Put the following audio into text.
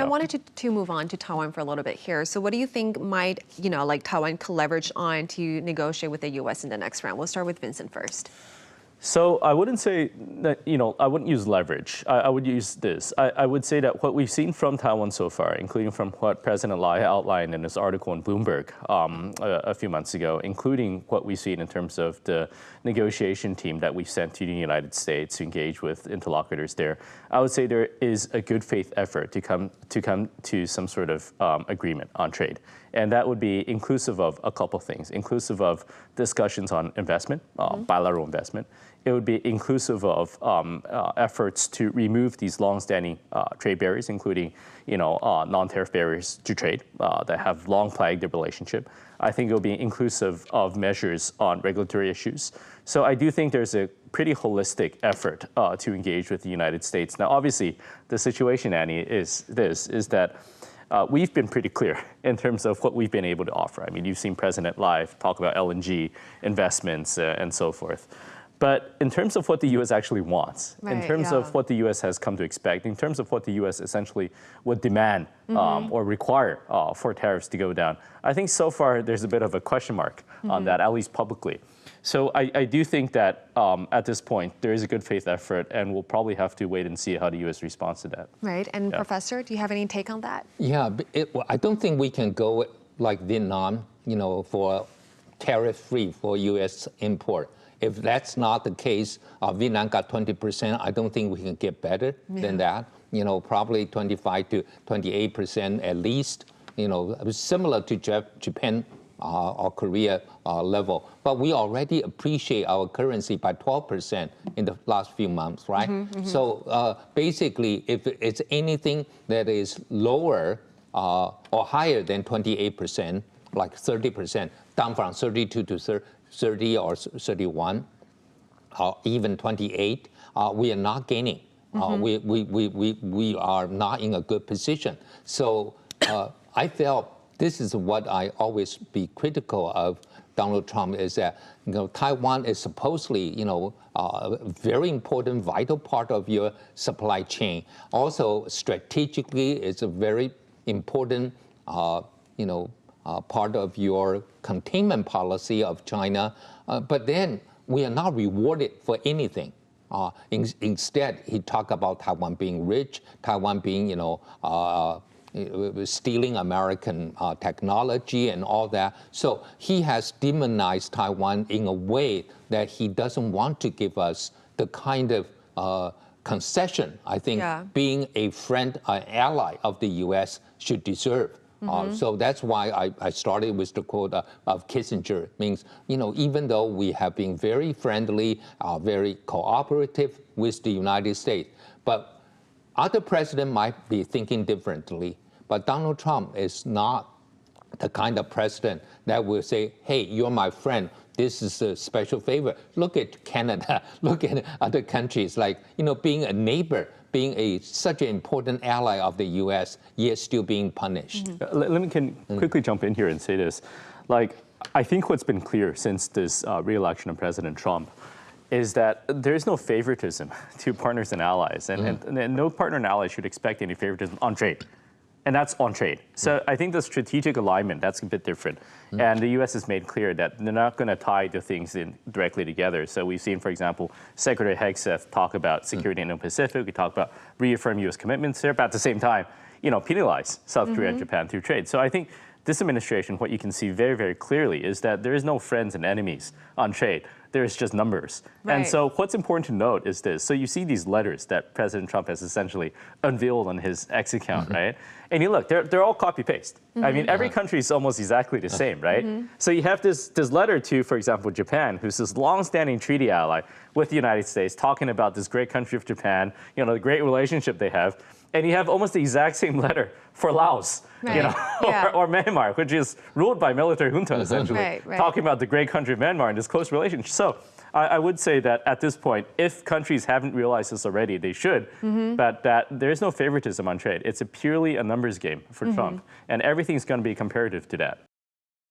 wanted to move on to Taiwan for a little bit here. So what do you think might, like Taiwan could leverage on to negotiate with the U.S. in the next round? We'll start with Vincent first. So I wouldn't say that, I wouldn't use leverage. I would use this. I would say that what we've seen from Taiwan so far, including from what President Lai outlined in his article in Bloomberg a few months ago, including what we've seen in terms of the negotiation team that we've sent to the United States to engage with interlocutors there, I would say there is a good faith effort to come to some sort of agreement on trade. And that would be inclusive of a couple things, inclusive of discussions on investment, bilateral investment. It would be inclusive of efforts to remove these long-standing trade barriers, including, non-tariff barriers to trade that have long plagued the relationship. I think it will be inclusive of measures on regulatory issues. So I do think there's a pretty holistic effort to engage with the United States. Now, obviously, the situation, Annie, is that we've been pretty clear in terms of what we've been able to offer. I mean, you've seen President Lai talk about LNG investments and so forth. But in terms of what the U.S. actually wants, in terms of what the U.S. has come to expect, in terms of what the U.S. essentially would demand or require for tariffs to go down, I think so far there's a bit of a question mark on that, at least publicly. So I do think that at this point, there is a good faith effort, and we'll probably have to wait and see how the U.S. responds to that. Right. And Professor, do you have any take on that? Yeah, I don't think we can go like Vietnam, for tariff-free for U.S. import. If that's not the case, Vietnam got 20%. I don't think we can get better than that. Probably 25 to 28% at least. Similar to Japan or Korea level. But we already appreciate our currency by 12% in the last few months, right? So basically, if it's anything that is lower or higher than 28%, like 30%, down from 32 to 30 or 31, or even 28, we are not gaining. We are not in a good position. So I felt this is what I always be critical of Donald Trump is that Taiwan is supposedly a very important, vital part of your supply chain. Also, strategically, it's a very important part of your containment policy of China, but then we are not rewarded for anything. Instead, he talked about Taiwan being rich, Taiwan being, stealing American technology and all that. So he has demonized Taiwan in a way that he doesn't want to give us the kind of concession, I think, being a friend, an ally of the U.S. should deserve. So that's why I started with the quote of Kissinger. It means, even though we have been very friendly, very cooperative with the United States, but other presidents might be thinking differently. But Donald Trump is not the kind of president that will say, hey, you're my friend. This is a special favor. Look at Canada. Look at other countries, like, being a neighbor, being such an important ally of the U.S., yet still being punished. Let me quickly jump in here and say this. I think what's been clear since this re-election of President Trump is that there is no favoritism to partners and allies, and no partner and ally should expect any favoritism on trade. And that's on trade. So I think the strategic alignment, that's a bit different. And the U.S. has made clear that they're not going to tie the things in directly together. So we've seen, for example, Secretary Hegseth talk about security in the Pacific. We talk about reaffirm U.S. commitments there, but at the same time, penalize South Korea and Japan through trade. So I think this administration, what you can see very, very clearly is that there is no friends and enemies on trade. There's just numbers. Right. And so what's important to note is this. So you see these letters that President Trump has essentially unveiled on his X account, right? And you look, they're all copy-paste. I mean, every country is almost exactly the same, right? So you have this letter to, for example, Japan, who's this long-standing treaty ally with the United States, talking about this great country of Japan, the great relationship they have. And you have almost the exact same letter for Laos, or Myanmar, which is ruled by military junta, essentially, talking about the great country of Myanmar and this close relationship. So I would say that at this point, if countries haven't realized this already, they should, but that there is no favoritism on trade. It's purely a numbers game for Trump, and everything's going to be comparative to that.